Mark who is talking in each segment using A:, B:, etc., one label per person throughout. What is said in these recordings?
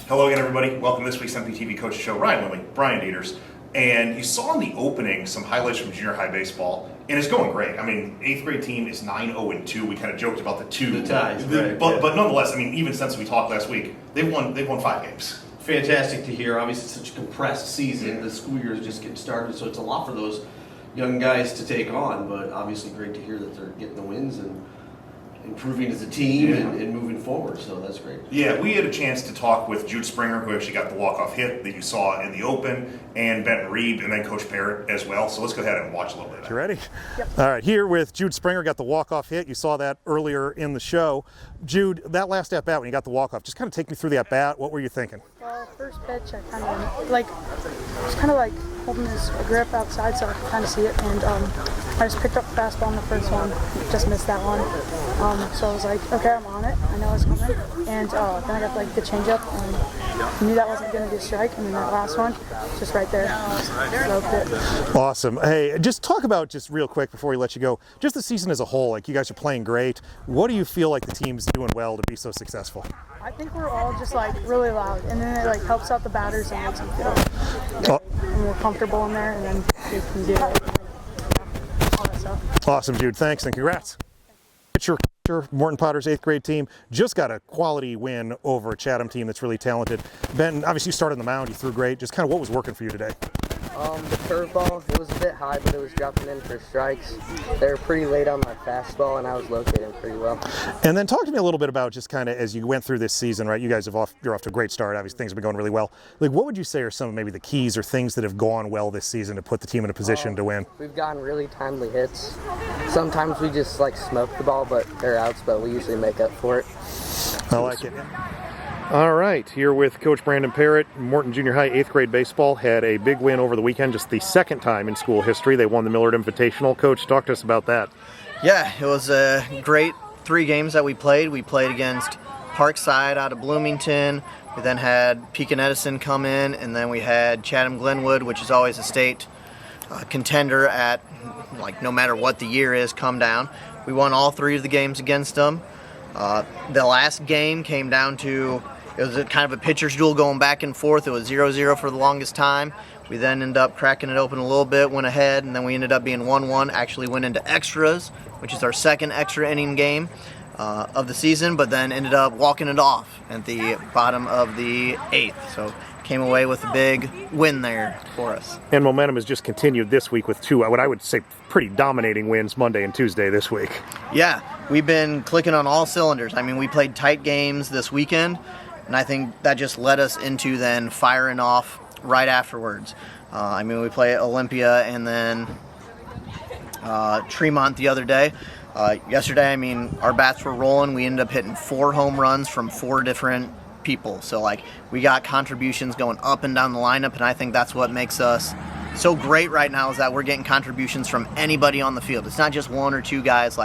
A: Hello again, everybody. Welcome to this week's MPTV Coaches Show. Ryan Lilly, Brian Dieters. And you saw in the opening some highlights from junior high baseball, and it's going great. I mean, 8th grade team is 9-0-2. We kind of joked about the
B: ties, right?
A: But nonetheless, I mean, even since we talked last week, they've won 5 games.
B: Fantastic to hear. Obviously, such a compressed season. The school year is just getting started, so it's a lot for those young guys to take on. But obviously, great to hear that they're getting the wins and improving as a team and moving forward. So that's great.
A: Yeah, we had a chance to talk with Jude Springer, who actually got the walk-off hit that you saw in the Open, and Benton Reed, and then Coach Parrott as well. So let's go ahead and watch a little bit of that.
C: You ready?
D: Yep.
C: All right, here with Jude Springer, got the walk-off hit. You saw that earlier in the show. Jude, that last at-bat when you got the walk-off, just kind of take me through the at-bat. What were you thinking?
D: Well, first pitch, I kind of was kind of holding his grip outside so I could kind of see it, and I just picked up the fastball in the first one, just missed that one. So I was like, okay, I'm on it. I know it's coming, and then I got the changeup, and I knew that wasn't going to be a strike, and then that last one, just right there, roped it.
C: Awesome. Hey, just talk about, just real quick before we let you go, just the season as a whole. Like, you guys are playing great. What do you feel like the team's doing well to be so successful?
D: I think we're all just really loud, and then it helps out the batters and makes them feel more comfortable in there, and then they can do all that stuff.
C: Awesome, Jude. Thanks and congrats. Pitcher Morton Potter's 8th grade team just got a quality win over a Chatham team that's really talented. Ben, obviously you started on the mound, you threw great. Just kind of what was working for you today?
E: The curveball, it was a bit high, but it was dropping in for strikes. They were pretty late on my fastball, and I was locating pretty well.
C: And then talk to me a little bit about just kind of as you went through this season, right? You guys you're off to a great start. Obviously, things have been going really well. Like, what would you say are some of maybe the keys or things that have gone well this season to put the team in a position to win?
E: We've gotten really timely hits. Sometimes we just smoke the ball, but they're outs, but we usually make up for it.
C: I like it. All right, here with Coach Brandon Parrott. Morton Junior High 8th grade baseball had a big win over the weekend, just the second time in school history. They won the Millard Invitational. Coach, talk to us about that.
F: Yeah, it was a great 3 games that we played. We played against Parkside out of Bloomington. We then had Pekin Edison come in, and then we had Chatham Glenwood, which is always a state contender at, no matter what the year is, come down. We won all 3 of the games against them. The last game came down to, it was kind of a pitcher's duel going back and forth. It was 0-0 for the longest time. We then ended up cracking it open a little bit, went ahead, and then we ended up being 1-1, actually went into extras, which is our second extra inning game of the season, but then ended up walking it off at the bottom of the 8th. So came away with a big win there for us.
C: And momentum has just continued this week with 2, what I would say, pretty dominating wins Monday and Tuesday this week.
F: Yeah, we've been clicking on all cylinders. I mean, we played tight games this weekend, and I think that just led us into then firing off right afterwards. We play Olympia and then Tremont the other day. Yesterday, our bats were rolling. We ended up hitting 4 home runs from 4 different people. So, we got contributions going up and down the lineup, and I think that's what makes us so great right now is that we're getting contributions from anybody on the field. It's not just 1 or 2 guys.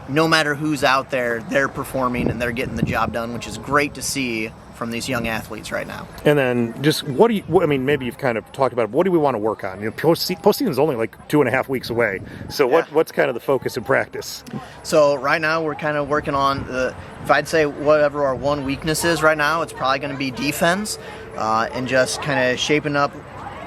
F: No matter who's out there, they're performing and they're getting the job done, which is great to see from these young athletes right now.
C: And then just maybe you've kind of talked about, what do we want to work on? Postseason is only 2.5 weeks away. So what's kind of the focus in practice?
F: So right now we're kind of working on, if I'd say whatever our one weakness is right now, it's probably going to be defense and just kind of shaping up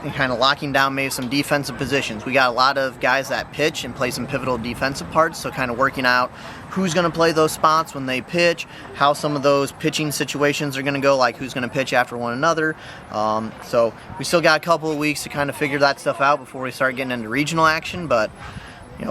F: and kind of locking down maybe some defensive positions. We got a lot of guys that pitch and play some pivotal defensive parts, so kind of working out who's going to play those spots when they pitch, how some of those pitching situations are going to go, who's going to pitch after one another. So we still got a couple of weeks to kind of figure that stuff out before we start getting into regional action, but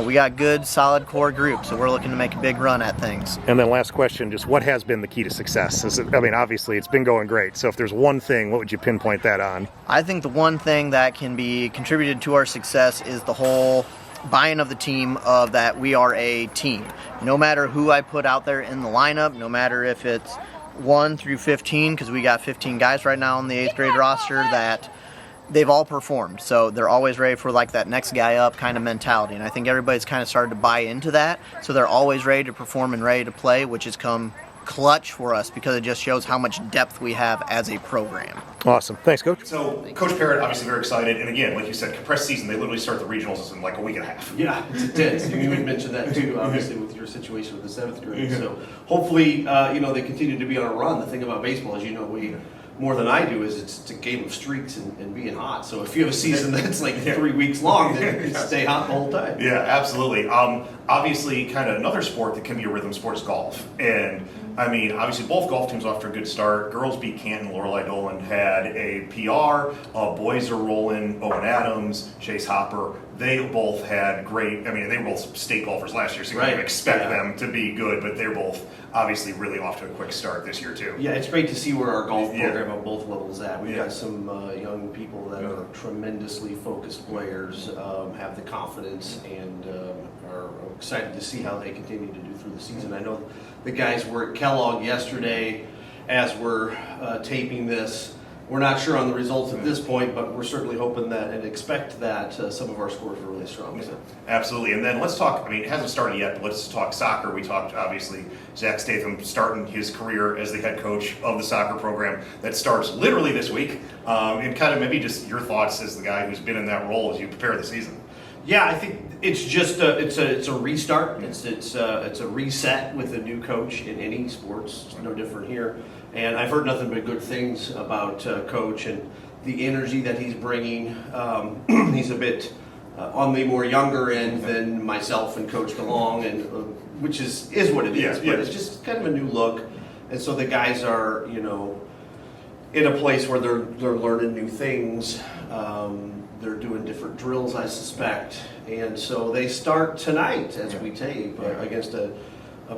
F: we got good, solid core group, so we're looking to make a big run at things.
C: And then last question, just what has been the key to success? Obviously it's been going great, so if there's one thing, what would you pinpoint that on?
F: I think the one thing that can be contributed to our success is the whole buy-in of the team of that we are a team. No matter who I put out there in the lineup, no matter if it's 1 through 15, because we got 15 guys right now on the 8th grade roster, that they've all performed. So they're always ready for that next guy up kind of mentality. And I think everybody's kind of started to buy into that. So they're always ready to perform and ready to play, which has come clutch for us because it just shows how much depth we have as a program.
C: Awesome. Thanks, Coach.
A: So, Coach Parrott, obviously very excited. And again, like you said, compressed season, they literally start the regionals in a week and a half.
B: Yeah, it's intense. You had mentioned that too, obviously, with your situation with the 7th grade. So hopefully, they continue to be on a run. The thing about baseball is, we more than I do is it's a game of streaks and being hot. So if you have a season that's like 3 weeks long, then you stay hot the whole time.
A: Yeah, absolutely. Obviously, kind of another sport that can be a rhythm sport is golf. And I mean, obviously, both golf teams off to a good start. Girls beat Canton. Lorelei Dolan had a PR. Boys are rolling. Owen Adams, Chase Hopper. They both had great. I mean, they were both state golfers last year, so you can expect them to be good. But they're both obviously really off to a quick start this year too.
B: Yeah, it's great to see where our golf program on both levels at. We've got some young people that are tremendously focused players, have the confidence, and are excited to see how they continue to do through the season. I know the guys were at Kellogg yesterday as we're taping this. We're not sure on the results at this point, but we're certainly hoping that and expect that some of our scores are really strong. So.
A: Absolutely. And then let's talk, I mean, it hasn't started yet, but let's talk soccer. We talked, obviously, Zach Statham starting his career as the head coach of the soccer program that starts literally this week. And kind of maybe just your thoughts as the guy who's been in that role as you prepare the season.
B: Yeah, I think it's just it's a restart. It's a reset with a new coach in any sports. It's no different here. And I've heard nothing but good things about Coach and the energy that he's bringing. He's a bit on the more younger end than myself and Coach DeLong, and which is what it is. But it's just kind of a new look. And so the guys are, in a place where they're learning new things. They're doing different drills, I suspect. And so they start tonight as we tape against a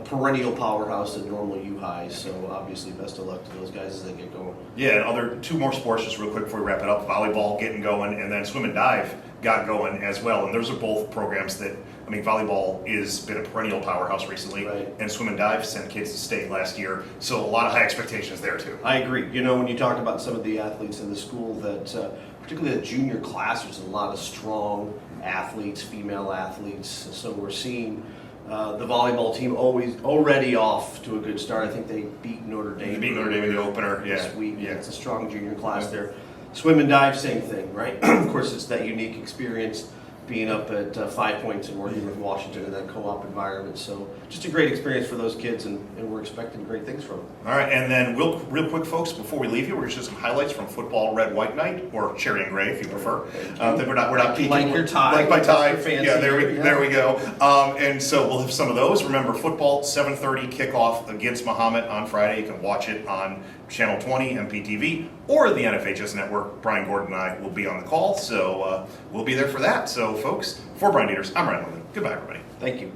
B: perennial powerhouse in normal U-High. So obviously best of luck to those guys as they get going.
A: Yeah, and two more sports just real quick before we wrap it up. Volleyball getting going, and then swim and dive got going as well. And those are both programs that, I mean, volleyball has been a perennial powerhouse recently, and swim and dive sent kids to state last year. So a lot of high expectations there too.
B: I agree. When you talk about some of the athletes in the school that, particularly the junior class, there's a lot of strong athletes, female athletes. So we're seeing the volleyball team already off to a good start. I think they beat Notre Dame.
A: They beat Notre Dame in the opener,
B: this week. Yeah, it's a strong junior class there. Swim and dive, same thing, right? Of course, it's that unique experience being up at 5 Points and working with Washington in that co-op environment. So just a great experience for those kids, and we're expecting great things from them.
A: All right, and then real quick, folks, before we leave you, we're going to show some highlights from football red, white night, or cherry and gray if you prefer. We're not peeking.
B: Like your tie.
A: Like my tie.
B: Fancy.
A: Yeah, there we go. And so we'll have some of those. Remember, football, 7:30 kickoff against Muhammad on Friday. You can watch it on Channel 20, MPTV, or the MJHS network. Brian Gordon and I will be on the call, so we'll be there for that. So, folks, for Brian Dieters, I'm Ryan Lehman. Goodbye, everybody.
B: Thank you.